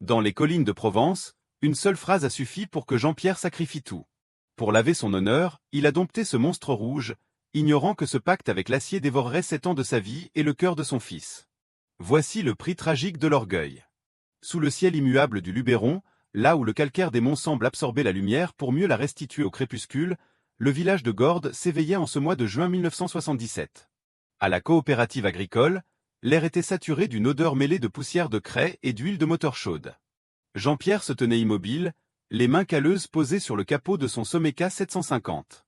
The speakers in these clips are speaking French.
Dans les collines de Provence, une seule phrase a suffi pour que Jean-Pierre sacrifie tout. Pour laver son honneur, il a dompté ce monstre rouge, ignorant que ce pacte avec l'acier dévorerait 7 ans de sa vie et le cœur de son fils. Voici le prix tragique de l'orgueil. Sous le ciel immuable du Luberon, là où le calcaire des monts semble absorber la lumière pour mieux la restituer au crépuscule, le village de Gordes s'éveillait en ce mois de juin 1977. À la coopérative agricole, l'air était saturé d'une odeur mêlée de poussière de craie et d'huile de moteur chaude. Jean-Pierre se tenait immobile, les mains calleuses posées sur le capot de son Someca 750.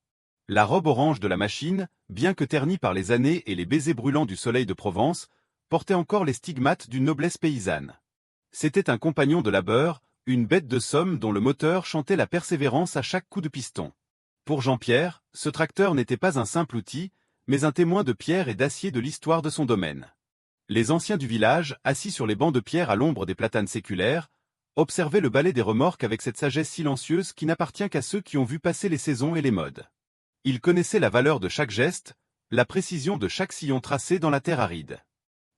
La robe orange de la machine, bien que ternie par les années et les baisers brûlants du soleil de Provence, portait encore les stigmates d'une noblesse paysanne. C'était un compagnon de labeur, une bête de somme dont le moteur chantait la persévérance à chaque coup de piston. Pour Jean-Pierre, ce tracteur n'était pas un simple outil, mais un témoin de pierre et d'acier de l'histoire de son domaine. Les anciens du village, assis sur les bancs de pierre à l'ombre des platanes séculaires, observaient le balai des remorques avec cette sagesse silencieuse qui n'appartient qu'à ceux qui ont vu passer les saisons et les modes. Ils connaissaient la valeur de chaque geste, la précision de chaque sillon tracé dans la terre aride.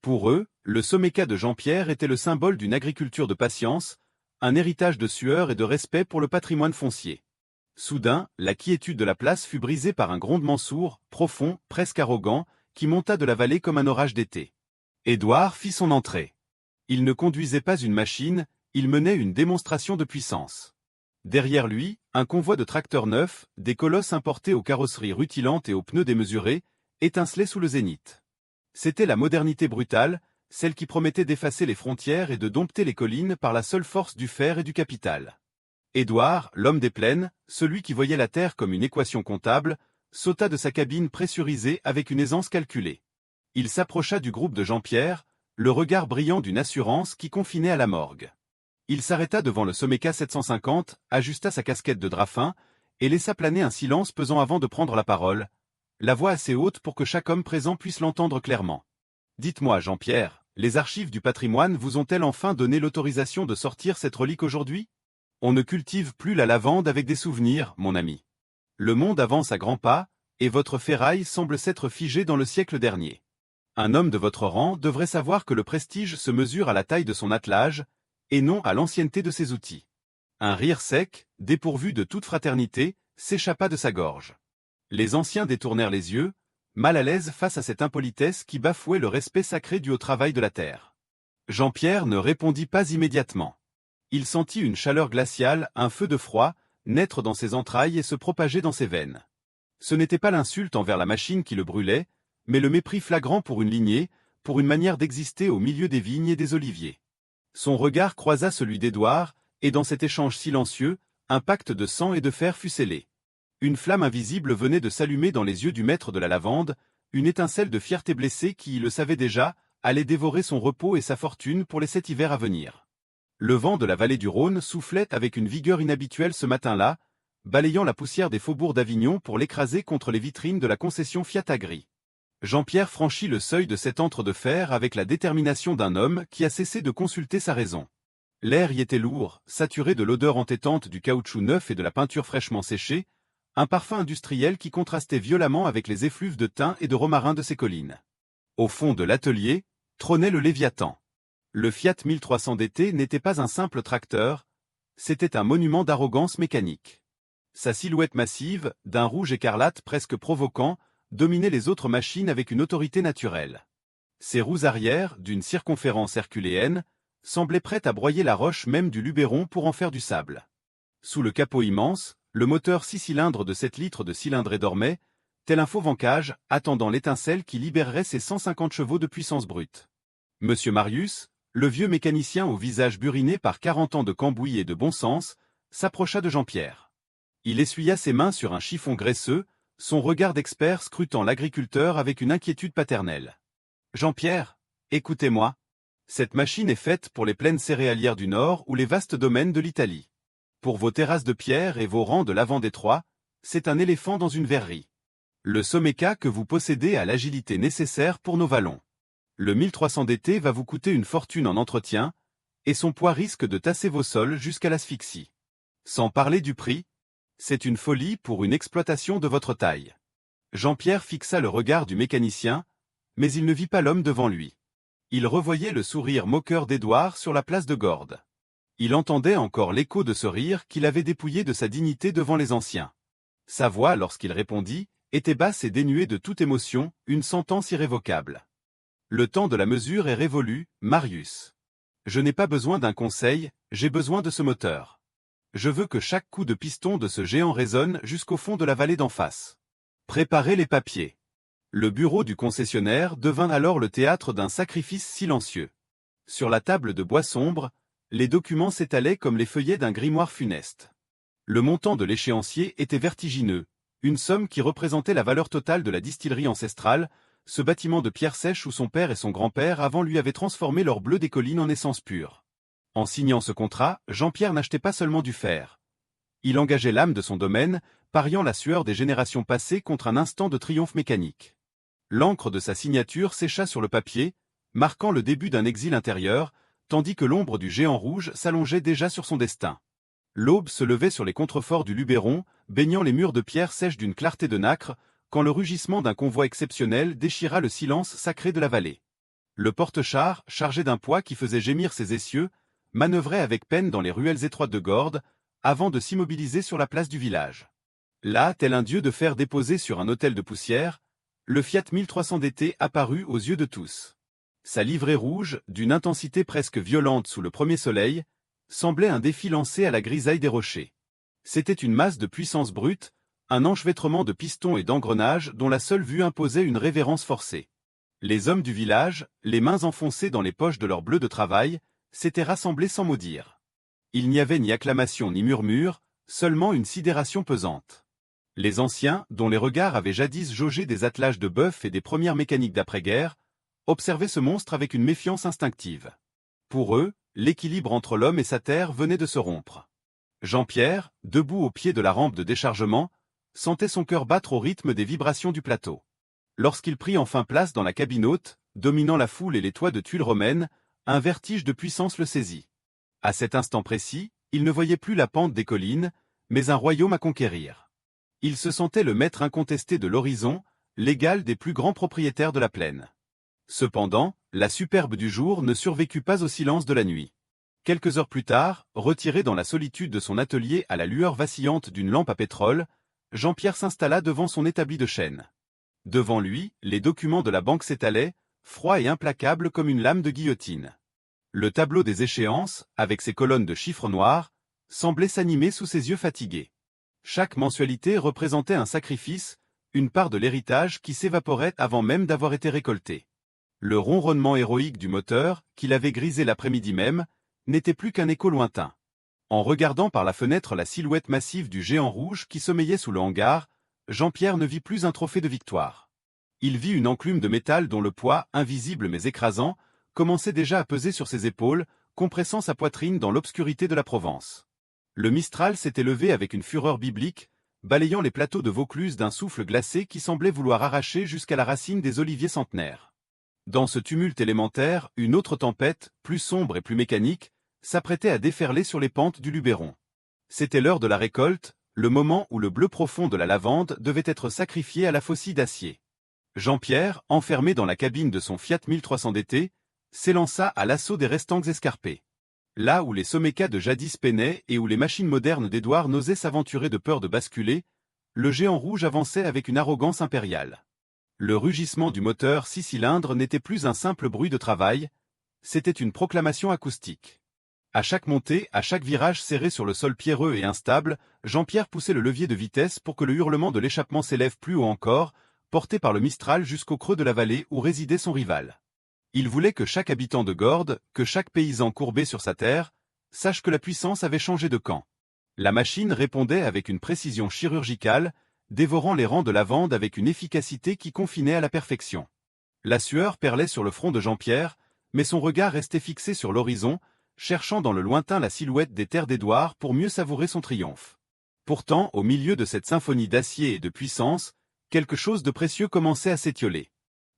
Pour eux, le Someca de Jean-Pierre était le symbole d'une agriculture de patience, un héritage de sueur et de respect pour le patrimoine foncier. Soudain, la quiétude de la place fut brisée par un grondement sourd, profond, presque arrogant, qui monta de la vallée comme un orage d'été. Édouard fit son entrée. Il ne conduisait pas une machine, il menait une démonstration de puissance. Derrière lui, un convoi de tracteurs neufs, des colosses importés aux carrosseries rutilantes et aux pneus démesurés, étincelait sous le zénith. C'était la modernité brutale, celle qui promettait d'effacer les frontières et de dompter les collines par la seule force du fer et du capital. Édouard, l'homme des plaines, celui qui voyait la terre comme une équation comptable, sauta de sa cabine pressurisée avec une aisance calculée. Il s'approcha du groupe de Jean-Pierre, le regard brillant d'une assurance qui confinait à la morgue. Il s'arrêta devant le Someca 750, ajusta sa casquette de drap fin, et laissa planer un silence pesant avant de prendre la parole, la voix assez haute pour que chaque homme présent puisse l'entendre clairement. « Dites-moi, Jean-Pierre, les archives du patrimoine vous ont-elles enfin donné l'autorisation de sortir cette relique aujourd'hui ? On ne cultive plus la lavande avec des souvenirs, mon ami. Le monde avance à grands pas, et votre ferraille semble s'être figée dans le siècle dernier. Un homme de votre rang devrait savoir que le prestige se mesure à la taille de son attelage, et non à l'ancienneté de ses outils. » Un rire sec, dépourvu de toute fraternité, s'échappa de sa gorge. Les anciens détournèrent les yeux, mal à l'aise face à cette impolitesse qui bafouait le respect sacré dû au travail de la terre. Jean-Pierre ne répondit pas immédiatement. Il sentit une chaleur glaciale, un feu de froid, naître dans ses entrailles et se propager dans ses veines. Ce n'était pas l'insulte envers la machine qui le brûlait, mais le mépris flagrant pour une lignée, pour une manière d'exister au milieu des vignes et des oliviers. Son regard croisa celui d'Édouard, et dans cet échange silencieux, un pacte de sang et de fer fut scellé. Une flamme invisible venait de s'allumer dans les yeux du maître de la lavande, une étincelle de fierté blessée qui, le savait déjà, allait dévorer son repos et sa fortune pour les 7 hivers à venir. Le vent de la vallée du Rhône soufflait avec une vigueur inhabituelle ce matin-là, balayant la poussière des faubourgs d'Avignon pour l'écraser contre les vitrines de la concession Fiat Agri. Jean-Pierre franchit le seuil de cet antre de fer avec la détermination d'un homme qui a cessé de consulter sa raison. L'air y était lourd, saturé de l'odeur entêtante du caoutchouc neuf et de la peinture fraîchement séchée, un parfum industriel qui contrastait violemment avec les effluves de thym et de romarin de ces collines. Au fond de l'atelier, trônait le Léviathan. Le Fiat 1300 d'été n'était pas un simple tracteur, c'était un monument d'arrogance mécanique. Sa silhouette massive, d'un rouge écarlate presque provoquant, dominait les autres machines avec une autorité naturelle. Ses roues arrière, d'une circonférence herculéenne, semblaient prêtes à broyer la roche même du Luberon pour en faire du sable. Sous le capot immense, le moteur 6 cylindres de 7 litres de cylindrée dormait, tel un faux vancage, attendant l'étincelle qui libérerait ses 150 chevaux de puissance brute. Monsieur Marius, le vieux mécanicien au visage buriné par 40 ans de cambouis et de bon sens, s'approcha de Jean-Pierre. Il essuya ses mains sur un chiffon graisseux, son regard d'expert scrutant l'agriculteur avec une inquiétude paternelle. « Jean-Pierre, écoutez-moi. Cette machine est faite pour les plaines céréalières du Nord ou les vastes domaines de l'Italie. Pour vos terrasses de pierre et vos rangs de lavande détroits, c'est un éléphant dans une verrerie. Le Someca que vous possédez a l'agilité nécessaire pour nos vallons. Le 1300 d'été va vous coûter une fortune en entretien, et son poids risque de tasser vos sols jusqu'à l'asphyxie. Sans parler du prix, c'est une folie pour une exploitation de votre taille. » Jean-Pierre fixa le regard du mécanicien, mais il ne vit pas l'homme devant lui. Il revoyait le sourire moqueur d'Édouard sur la place de Gordes. Il entendait encore l'écho de ce rire qui l'avait dépouillé de sa dignité devant les anciens. Sa voix, lorsqu'il répondit, était basse et dénuée de toute émotion, une sentence irrévocable. Le temps de la mesure est révolu, Marius. Je n'ai pas besoin d'un conseil, j'ai besoin de ce moteur. Je veux que chaque coup de piston de ce géant résonne jusqu'au fond de la vallée d'en face. Préparez les papiers. Le bureau du concessionnaire devint alors le théâtre d'un sacrifice silencieux. Sur la table de bois sombre, les documents s'étalaient comme les feuillets d'un grimoire funeste. Le montant de l'échéancier était vertigineux, une somme qui représentait la valeur totale de la distillerie ancestrale, ce bâtiment de pierre sèche où son père et son grand-père avant lui avaient transformé l'or bleu des collines en essence pure. En signant ce contrat, Jean-Pierre n'achetait pas seulement du fer. Il engageait l'âme de son domaine, pariant la sueur des générations passées contre un instant de triomphe mécanique. L'encre de sa signature sécha sur le papier, marquant le début d'un exil intérieur, tandis que l'ombre du géant rouge s'allongeait déjà sur son destin. L'aube se levait sur les contreforts du Luberon, baignant les murs de pierre sèche d'une clarté de nacre, quand le rugissement d'un convoi exceptionnel déchira le silence sacré de la vallée. Le porte-char, chargé d'un poids qui faisait gémir ses essieux, manœuvrait avec peine dans les ruelles étroites de Gordes, avant de s'immobiliser sur la place du village. Là, tel un dieu de fer déposé sur un autel de poussière, le Fiat 1300 d'été apparut aux yeux de tous. Sa livrée rouge, d'une intensité presque violente sous le premier soleil, semblait un défi lancé à la grisaille des rochers. C'était une masse de puissance brute, un enchevêtrement de pistons et d'engrenages dont la seule vue imposait une révérence forcée. Les hommes du village, les mains enfoncées dans les poches de leurs bleus de travail, s'étaient rassemblés sans mot dire. Il n'y avait ni acclamation ni murmure, seulement une sidération pesante. Les anciens, dont les regards avaient jadis jaugé des attelages de bœuf et des premières mécaniques d'après-guerre, observaient ce monstre avec une méfiance instinctive. Pour eux, l'équilibre entre l'homme et sa terre venait de se rompre. Jean-Pierre, debout au pied de la rampe de déchargement, sentait son cœur battre au rythme des vibrations du plateau. Lorsqu'il prit enfin place dans la cabine haute, dominant la foule et les toits de tuiles romaines, un vertige de puissance le saisit. À cet instant précis, il ne voyait plus la pente des collines, mais un royaume à conquérir. Il se sentait le maître incontesté de l'horizon, l'égal des plus grands propriétaires de la plaine. Cependant, la superbe du jour ne survécut pas au silence de la nuit. Quelques heures plus tard, retiré dans la solitude de son atelier à la lueur vacillante d'une lampe à pétrole, Jean-Pierre s'installa devant son établi de chêne. Devant lui, les documents de la banque s'étalaient, froids et implacables comme une lame de guillotine. Le tableau des échéances, avec ses colonnes de chiffres noirs, semblait s'animer sous ses yeux fatigués. Chaque mensualité représentait un sacrifice, une part de l'héritage qui s'évaporait avant même d'avoir été récoltée. Le ronronnement héroïque du moteur, qu'il avait grisé l'après-midi même, n'était plus qu'un écho lointain. En regardant par la fenêtre la silhouette massive du géant rouge qui sommeillait sous le hangar, Jean-Pierre ne vit plus un trophée de victoire. Il vit une enclume de métal dont le poids, invisible mais écrasant, commençait déjà à peser sur ses épaules, compressant sa poitrine dans l'obscurité de la Provence. Le Mistral s'était levé avec une fureur biblique, balayant les plateaux de Vaucluse d'un souffle glacé qui semblait vouloir arracher jusqu'à la racine des oliviers centenaires. Dans ce tumulte élémentaire, une autre tempête, plus sombre et plus mécanique, s'apprêtait à déferler sur les pentes du Luberon. C'était l'heure de la récolte, le moment où le bleu profond de la lavande devait être sacrifié à la faucille d'acier. Jean-Pierre, enfermé dans la cabine de son Fiat 1300 d'été, s'élança à l'assaut des restants escarpés. Là où les Someca de jadis peinaient et où les machines modernes d'Édouard n'osaient s'aventurer de peur de basculer, le géant rouge avançait avec une arrogance impériale. Le rugissement du moteur 6 cylindres n'était plus un simple bruit de travail, c'était une proclamation acoustique. À chaque montée, à chaque virage serré sur le sol pierreux et instable, Jean-Pierre poussait le levier de vitesse pour que le hurlement de l'échappement s'élève plus haut encore, porté par le Mistral jusqu'au creux de la vallée où résidait son rival. Il voulait que chaque habitant de Gordes, que chaque paysan courbé sur sa terre, sache que la puissance avait changé de camp. La machine répondait avec une précision chirurgicale, dévorant les rangs de lavande avec une efficacité qui confinait à la perfection. La sueur perlait sur le front de Jean-Pierre, mais son regard restait fixé sur l'horizon, cherchant dans le lointain la silhouette des terres d'Édouard pour mieux savourer son triomphe. Pourtant, au milieu de cette symphonie d'acier et de puissance, quelque chose de précieux commençait à s'étioler.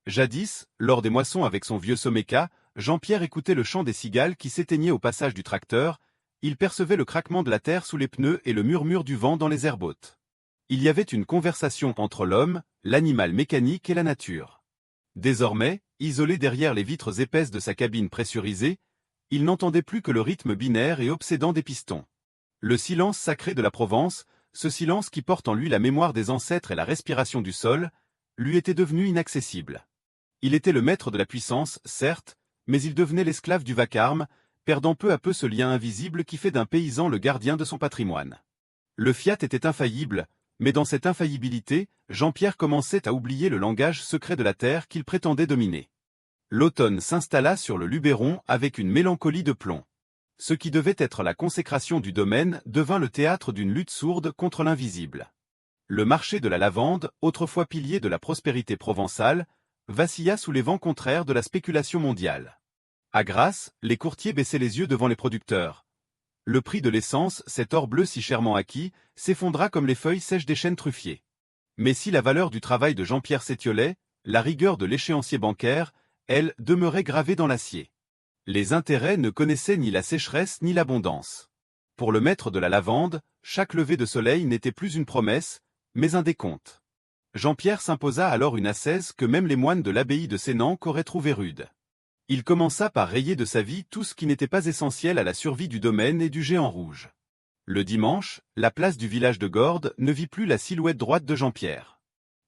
Jadis, lors des moissons avec son vieux Someca, Jean-Pierre écoutait le chant des cigales qui s'éteignaient au passage du tracteur, il percevait le craquement de la terre sous les pneus et le murmure du vent dans les aires hautes. Il y avait une conversation entre l'homme, l'animal mécanique et la nature. Désormais, isolé derrière les vitres épaisses de sa cabine pressurisée, Il n'entendait plus que le rythme binaire et obsédant des pistons. Le silence sacré de la Provence, ce silence qui porte en lui la mémoire des ancêtres et la respiration du sol, lui était devenu inaccessible. Il était le maître de la puissance, certes, mais il devenait l'esclave du vacarme, perdant peu à peu ce lien invisible qui fait d'un paysan le gardien de son patrimoine. Le fiat était infaillible, mais dans cette infaillibilité, Jean-Pierre commençait à oublier le langage secret de la terre qu'il prétendait dominer. L'automne s'installa sur le Luberon avec une mélancolie de plomb. Ce qui devait être la consécration du domaine devint le théâtre d'une lutte sourde contre l'invisible. Le marché de la lavande, autrefois pilier de la prospérité provençale, vacilla sous les vents contraires de la spéculation mondiale. À Grasse, les courtiers baissaient les yeux devant les producteurs. Le prix de l'essence, cet or bleu si chèrement acquis, s'effondra comme les feuilles sèches des chênes truffiers. Mais si la valeur du travail de Jean-Pierre s'étiolait, la rigueur de l'échéancier bancaire, elle, demeurait gravée dans l'acier. Les intérêts ne connaissaient ni la sécheresse ni l'abondance. Pour le maître de la lavande, chaque lever de soleil n'était plus une promesse, mais un décompte. Jean-Pierre s'imposa alors une ascèse que même les moines de l'abbaye de Sénanque auraient trouvée rude. Il commença par rayer de sa vie tout ce qui n'était pas essentiel à la survie du domaine et du géant rouge. Le dimanche, la place du village de Gordes ne vit plus la silhouette droite de Jean-Pierre.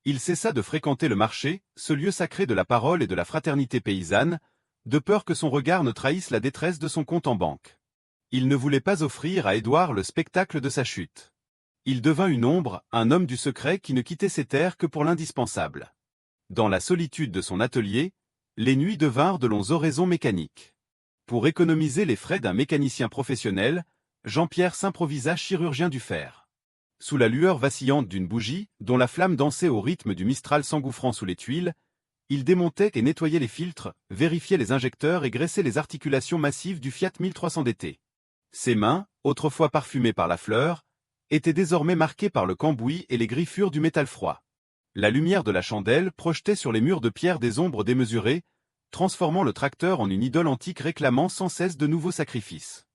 Il cessa de fréquenter le marché, ce lieu sacré de la parole et de la fraternité paysanne, de peur que son regard ne trahisse la détresse de son compte en banque. Il ne voulait pas offrir à Édouard le spectacle de sa chute. Il devint une ombre, un homme du secret qui ne quittait ses terres que pour l'indispensable. Dans la solitude de son atelier, les nuits devinrent de longs oraisons mécaniques. Pour économiser les frais d'un mécanicien professionnel, Jean-Pierre s'improvisa chirurgien du fer. Sous la lueur vacillante d'une bougie, dont la flamme dansait au rythme du Mistral s'engouffrant sous les tuiles, il démontait et nettoyait les filtres, vérifiait les injecteurs et graissait les articulations massives du Fiat 1300 DT. Ses mains, autrefois parfumées par la fleur, étaient désormais marquées par le cambouis et les griffures du métal froid. La lumière de la chandelle projetait sur les murs de pierre des ombres démesurées, transformant le tracteur en une idole antique réclamant sans cesse de nouveaux sacrifices.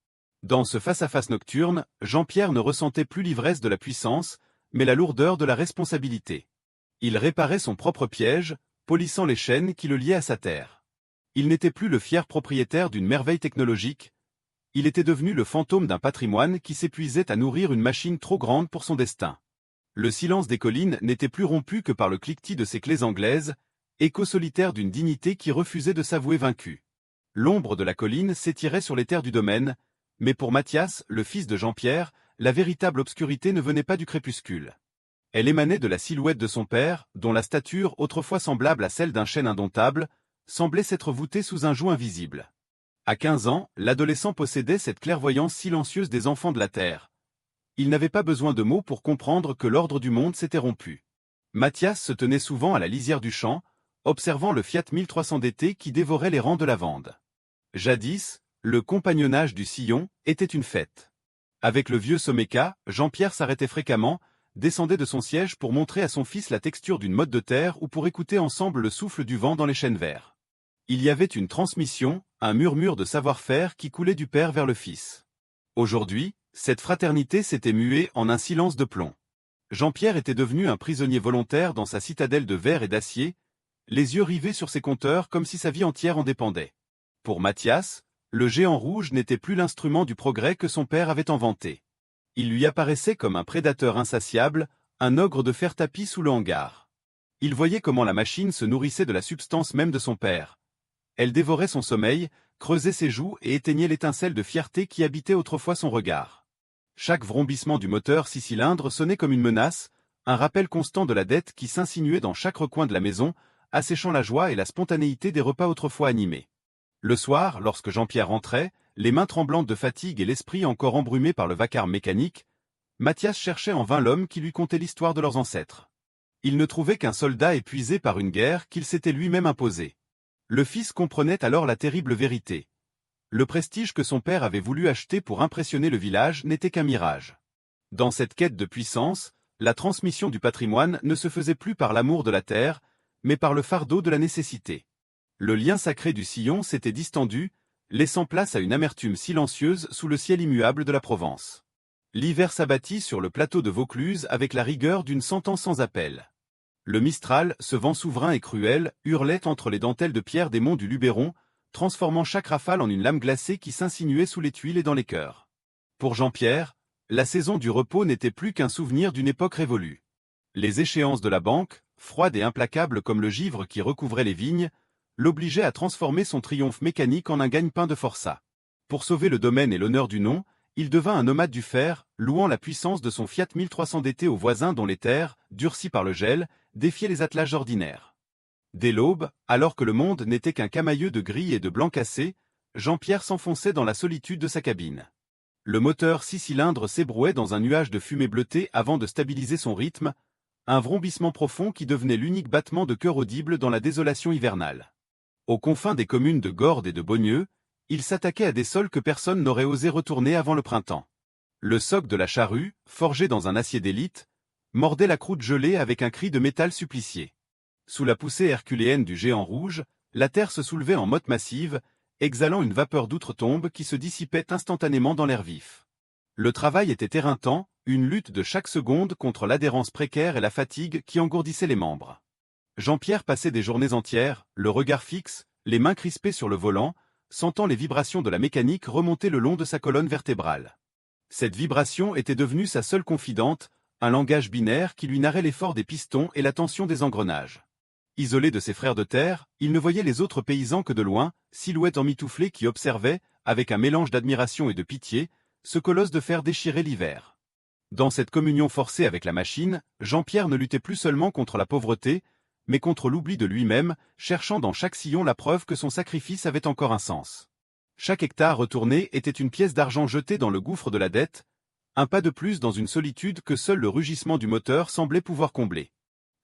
Dans ce face-à-face nocturne, Jean-Pierre ne ressentait plus l'ivresse de la puissance, mais la lourdeur de la responsabilité. Il réparait son propre piège, polissant les chaînes qui le liaient à sa terre. Il n'était plus le fier propriétaire d'une merveille technologique, il était devenu le fantôme d'un patrimoine qui s'épuisait à nourrir une machine trop grande pour son destin. Le silence des collines n'était plus rompu que par le cliquetis de ses clés anglaises, écho solitaire d'une dignité qui refusait de s'avouer vaincue. L'ombre de la colline s'étirait sur les terres du domaine, mais pour Mathias, le fils de Jean-Pierre, la véritable obscurité ne venait pas du crépuscule. Elle émanait de la silhouette de son père, dont la stature, autrefois semblable à celle d'un chêne indomptable, semblait s'être voûtée sous un joug invisible. À 15 ans, l'adolescent possédait cette clairvoyance silencieuse des enfants de la terre. Il n'avait pas besoin de mots pour comprendre que l'ordre du monde s'était rompu. Mathias se tenait souvent à la lisière du champ, observant le Fiat 1300 DT qui dévorait les rangs de lavande. Jadis, le compagnonnage du sillon était une fête. Avec le vieux Someka, Jean-Pierre s'arrêtait fréquemment, descendait de son siège pour montrer à son fils la texture d'une motte de terre ou pour écouter ensemble le souffle du vent dans les chênes verts. Il y avait une transmission, un murmure de savoir-faire qui coulait du père vers le fils. Aujourd'hui, cette fraternité s'était muée en un silence de plomb. Jean-Pierre était devenu un prisonnier volontaire dans sa citadelle de verre et d'acier, les yeux rivés sur ses compteurs comme si sa vie entière en dépendait. Pour Mathias, le géant rouge n'était plus l'instrument du progrès que son père avait inventé. Il lui apparaissait comme un prédateur insatiable, un ogre de fer tapis sous le hangar. Il voyait comment la machine se nourrissait de la substance même de son père. Elle dévorait son sommeil, creusait ses joues et éteignait l'étincelle de fierté qui habitait autrefois son regard. Chaque vrombissement du moteur 6 cylindres sonnait comme une menace, un rappel constant de la dette qui s'insinuait dans chaque recoin de la maison, asséchant la joie et la spontanéité des repas autrefois animés. Le soir, lorsque Jean-Pierre rentrait, les mains tremblantes de fatigue et l'esprit encore embrumé par le vacarme mécanique, Mathias cherchait en vain l'homme qui lui contait l'histoire de leurs ancêtres. Il ne trouvait qu'un soldat épuisé par une guerre qu'il s'était lui-même imposée. Le fils comprenait alors la terrible vérité. Le prestige que son père avait voulu acheter pour impressionner le village n'était qu'un mirage. Dans cette quête de puissance, la transmission du patrimoine ne se faisait plus par l'amour de la terre, mais par le fardeau de la nécessité. Le lien sacré du sillon s'était distendu, laissant place à une amertume silencieuse sous le ciel immuable de la Provence. L'hiver s'abattit sur le plateau de Vaucluse avec la rigueur d'une sentence sans appel. Le Mistral, ce vent souverain et cruel, hurlait entre les dentelles de pierre des monts du Luberon, transformant chaque rafale en une lame glacée qui s'insinuait sous les tuiles et dans les cœurs. Pour Jean-Pierre, la saison du repos n'était plus qu'un souvenir d'une époque révolue. Les échéances de la banque, froides et implacables comme le givre qui recouvrait les vignes, l'obligeaient à transformer son triomphe mécanique en un gagne-pain de forçat. Pour sauver le domaine et l'honneur du nom, il devint un nomade du fer, louant la puissance de son Fiat 1300 DT aux voisins dont les terres, durcies par le gel, défiaient les attelages ordinaires. Dès l'aube, alors que le monde n'était qu'un camailleux de gris et de blanc cassé, Jean-Pierre s'enfonçait dans la solitude de sa cabine. Le moteur 6 cylindres s'ébrouait dans un nuage de fumée bleutée avant de stabiliser son rythme, un vrombissement profond qui devenait l'unique battement de cœur audible dans la désolation hivernale. Aux confins des communes de Gordes et de Beaugneux, il s'attaquait à des sols que personne n'aurait osé retourner avant le printemps. Le soc de la charrue, forgé dans un acier d'élite, mordait la croûte gelée avec un cri de métal supplicié. Sous la poussée herculéenne du géant rouge, la terre se soulevait en motte massive, exhalant une vapeur d'outre-tombe qui se dissipait instantanément dans l'air vif. Le travail était éreintant, une lutte de chaque seconde contre l'adhérence précaire et la fatigue qui engourdissaient les membres. Jean-Pierre passait des journées entières, le regard fixe, les mains crispées sur le volant, sentant les vibrations de la mécanique remonter le long de sa colonne vertébrale. Cette vibration était devenue sa seule confidente, un langage binaire qui lui narrait l'effort des pistons et la tension des engrenages. Isolé de ses frères de terre, il ne voyait les autres paysans que de loin, silhouette emmitouflée qui observait, avec un mélange d'admiration et de pitié, ce colosse de fer déchiré l'hiver. Dans cette communion forcée avec la machine, Jean-Pierre ne luttait plus seulement contre la pauvreté, mais contre l'oubli de lui-même, cherchant dans chaque sillon la preuve que son sacrifice avait encore un sens. Chaque hectare retourné était une pièce d'argent jetée dans le gouffre de la dette, un pas de plus dans une solitude que seul le rugissement du moteur semblait pouvoir combler.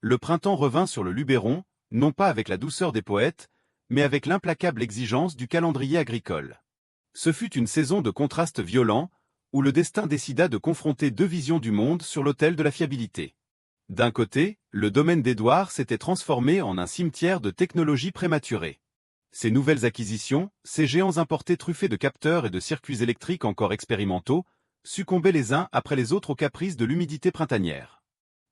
Le printemps revint sur le Luberon, non pas avec la douceur des poètes, mais avec l'implacable exigence du calendrier agricole. Ce fut une saison de contrastes violents, où le destin décida de confronter deux visions du monde sur l'autel de la fiabilité. D'un côté, le domaine d'Édouard s'était transformé en un cimetière de technologies prématurées. Ces nouvelles acquisitions, ces géants importés truffés de capteurs et de circuits électriques encore expérimentaux, succombaient les uns après les autres aux caprices de l'humidité printanière.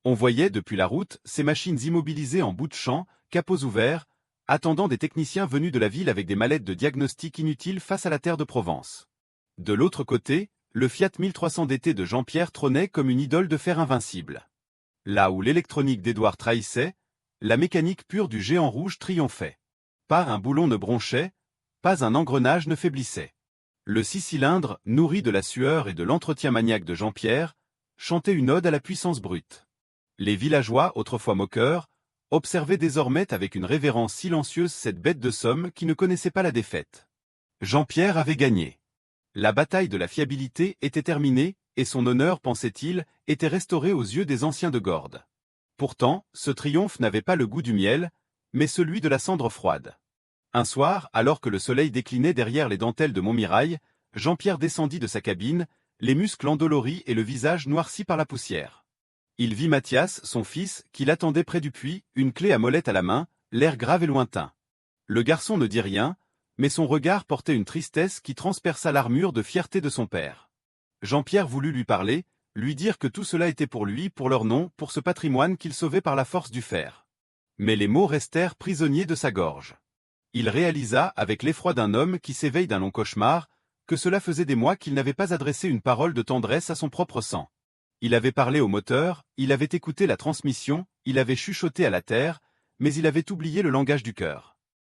On voyait depuis la route ces machines immobilisées en bout de champ, capots ouverts, attendant des techniciens venus de la ville avec des mallettes de diagnostic inutiles face à la terre de Provence. De l'autre côté, le Fiat 1300 DT de Jean-Pierre trônait comme une idole de fer invincible. Là où l'électronique d'Édouard trahissait, la mécanique pure du géant rouge triomphait. Pas un boulon ne bronchait, pas un engrenage ne faiblissait. Le 6 cylindres, nourri de la sueur et de l'entretien maniaque de Jean-Pierre, chantait une ode à la puissance brute. Les villageois, autrefois moqueurs, observaient désormais avec une révérence silencieuse cette bête de somme qui ne connaissait pas la défaite. Jean-Pierre avait gagné. La bataille de la fiabilité était terminée, et son honneur, pensait-il, était restauré aux yeux des anciens de Gordes. Pourtant, ce triomphe n'avait pas le goût du miel, mais celui de la cendre froide. Un soir, alors que le soleil déclinait derrière les dentelles de Montmirail, Jean-Pierre descendit de sa cabine, les muscles endoloris et le visage noirci par la poussière. Il vit Mathias, son fils, qui l'attendait près du puits, une clé à molette à la main, l'air grave et lointain. Le garçon ne dit rien, mais son regard portait une tristesse qui transperça l'armure de fierté de son père. Jean-Pierre voulut lui parler, lui dire que tout cela était pour lui, pour leur nom, pour ce patrimoine qu'il sauvait par la force du fer. Mais les mots restèrent prisonniers de sa gorge. Il réalisa, avec l'effroi d'un homme qui s'éveille d'un long cauchemar, que cela faisait des mois qu'il n'avait pas adressé une parole de tendresse à son propre sang. Il avait parlé au moteur, il avait écouté la transmission, il avait chuchoté à la terre, mais il avait oublié le langage du cœur.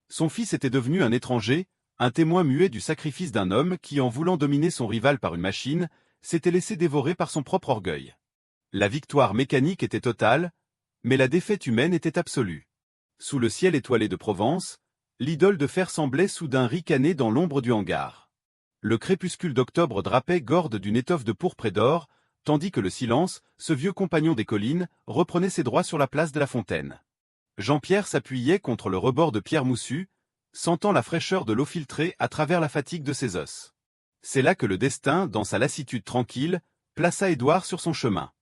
Son fils était devenu un étranger, un témoin muet du sacrifice d'un homme qui, en voulant dominer son rival par une machine, s'était laissé dévorer par son propre orgueil. La victoire mécanique était totale, mais la défaite humaine était absolue. Sous le ciel étoilé de Provence, l'idole de fer semblait soudain ricaner dans l'ombre du hangar. Le crépuscule d'octobre drapait Gordes d'une étoffe de pourpre et d'or, tandis que le silence, ce vieux compagnon des collines, reprenait ses droits sur la place de la Fontaine. Jean-Pierre s'appuyait contre le rebord de pierre moussue, sentant la fraîcheur de l'eau filtrée à travers la fatigue de ses os. C'est là que le destin, dans sa lassitude tranquille, plaça Édouard sur son chemin.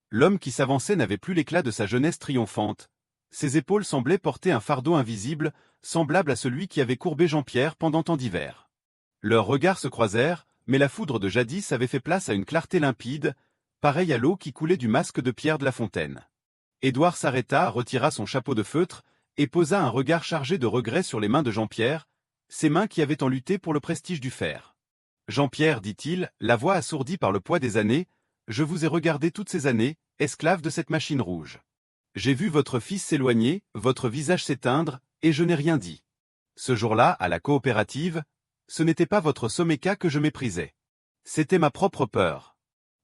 L'homme qui s'avançait n'avait plus l'éclat de sa jeunesse triomphante. Ses épaules semblaient porter un fardeau invisible, semblable à celui qui avait courbé Jean-Pierre pendant tant d'hiver. Leurs regards se croisèrent, mais la foudre de jadis avait fait place à une clarté limpide, pareille à l'eau qui coulait du masque de pierre de la fontaine. Édouard s'arrêta, retira son chapeau de feutre, et posa un regard chargé de regret sur les mains de Jean-Pierre, ses mains qui avaient tant lutté pour le prestige du fer. Jean-Pierre, dit-il, la voix assourdie par le poids des années, je vous ai regardé toutes ces années, esclave de cette machine rouge. J'ai vu votre fils s'éloigner, votre visage s'éteindre, et je n'ai rien dit. Ce jour-là, à la coopérative, ce n'était pas votre Soméca que je méprisais. C'était ma propre peur.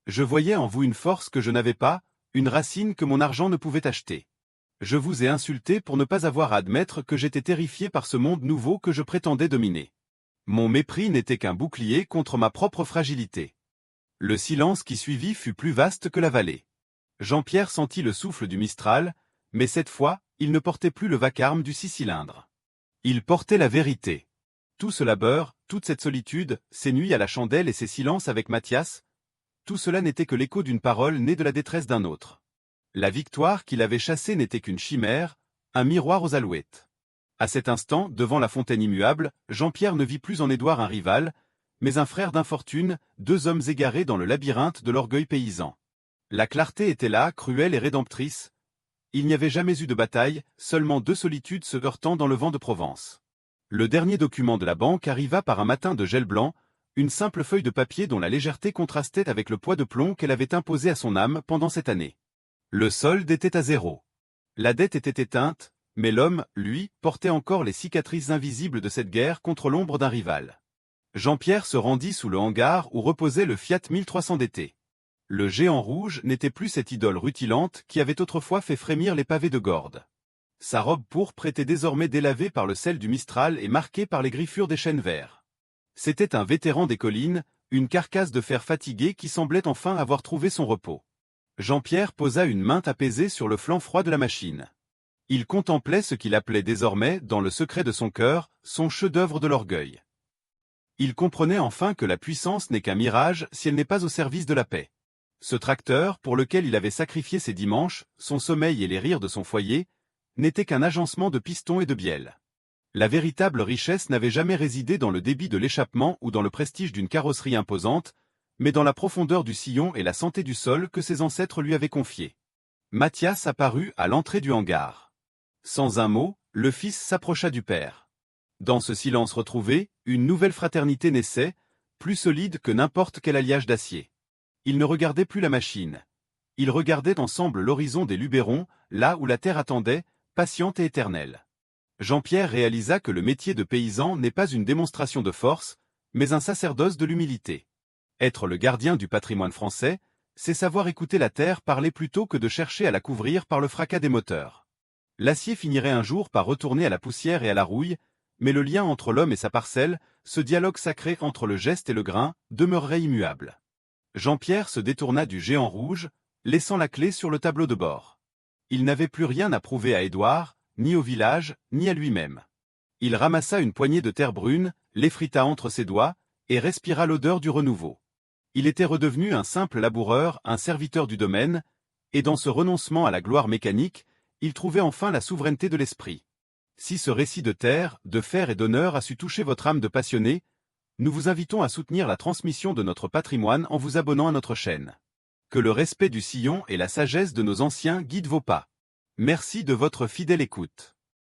Je voyais en vous une force que je n'avais pas, une racine que mon argent ne pouvait acheter. Je vous ai insulté pour ne pas avoir à admettre que j'étais terrifié par ce monde nouveau que je prétendais dominer. Mon mépris n'était qu'un bouclier contre ma propre fragilité. Le silence qui suivit fut plus vaste que la vallée. Jean-Pierre sentit le souffle du Mistral, mais cette fois, il ne portait plus le vacarme du 6 cylindres. Il portait la vérité. Tout ce labeur, toute cette solitude, ces nuits à la chandelle et ces silences avec Mathias, tout cela n'était que l'écho d'une parole née de la détresse d'un autre. La victoire qu'il avait chassée n'était qu'une chimère, un miroir aux alouettes. À cet instant, devant la fontaine immuable, Jean-Pierre ne vit plus en Édouard un rival, mais un frère d'infortune, deux hommes égarés dans le labyrinthe de l'orgueil paysan. La clarté était là, cruelle et rédemptrice. Il n'y avait jamais eu de bataille, seulement deux solitudes se heurtant dans le vent de Provence. Le dernier document de la banque arriva par un matin de gel blanc, une simple feuille de papier dont la légèreté contrastait avec le poids de plomb qu'elle avait imposé à son âme pendant cette année. Le solde était à 0. La dette était éteinte, mais l'homme, lui, portait encore les cicatrices invisibles de cette guerre contre l'ombre d'un rival. Jean-Pierre se rendit sous le hangar où reposait le Fiat 1300 d'été. Le géant rouge n'était plus cette idole rutilante qui avait autrefois fait frémir les pavés de Gordes. Sa robe pourpre était désormais délavée par le sel du Mistral et marquée par les griffures des chênes verts. C'était un vétéran des collines, une carcasse de fer fatigué qui semblait enfin avoir trouvé son repos. Jean-Pierre posa une main apaisée sur le flanc froid de la machine. Il contemplait ce qu'il appelait désormais, dans le secret de son cœur, son chef-d'œuvre de l'orgueil. Il comprenait enfin que la puissance n'est qu'un mirage si elle n'est pas au service de la paix. Ce tracteur, pour lequel il avait sacrifié ses dimanches, son sommeil et les rires de son foyer, n'était qu'un agencement de pistons et de bielles. La véritable richesse n'avait jamais résidé dans le débit de l'échappement ou dans le prestige d'une carrosserie imposante, mais dans la profondeur du sillon et la santé du sol que ses ancêtres lui avaient confiés. Mathias apparut à l'entrée du hangar. Sans un mot, le fils s'approcha du père. Dans ce silence retrouvé, une nouvelle fraternité naissait, plus solide que n'importe quel alliage d'acier. Ils ne regardaient plus la machine. Ils regardaient ensemble l'horizon des Luberons, là où la terre attendait, patiente et éternelle. Jean-Pierre réalisa que le métier de paysan n'est pas une démonstration de force, mais un sacerdoce de l'humilité. Être le gardien du patrimoine français, c'est savoir écouter la terre parler plutôt que de chercher à la couvrir par le fracas des moteurs. L'acier finirait un jour par retourner à la poussière et à la rouille, mais le lien entre l'homme et sa parcelle, ce dialogue sacré entre le geste et le grain, demeurerait immuable. Jean-Pierre se détourna du géant rouge, laissant la clé sur le tableau de bord. Il n'avait plus rien à prouver à Édouard, ni au village, ni à lui-même. Il ramassa une poignée de terre brune, l'effrita entre ses doigts, et respira l'odeur du renouveau. Il était redevenu un simple laboureur, un serviteur du domaine, et dans ce renoncement à la gloire mécanique, il trouvait enfin la souveraineté de l'esprit. Si ce récit de terre, de fer et d'honneur a su toucher votre âme de passionné, nous vous invitons à soutenir la transmission de notre patrimoine en vous abonnant à notre chaîne. Que le respect du sillon et la sagesse de nos anciens guident vos pas. Merci de votre fidèle écoute.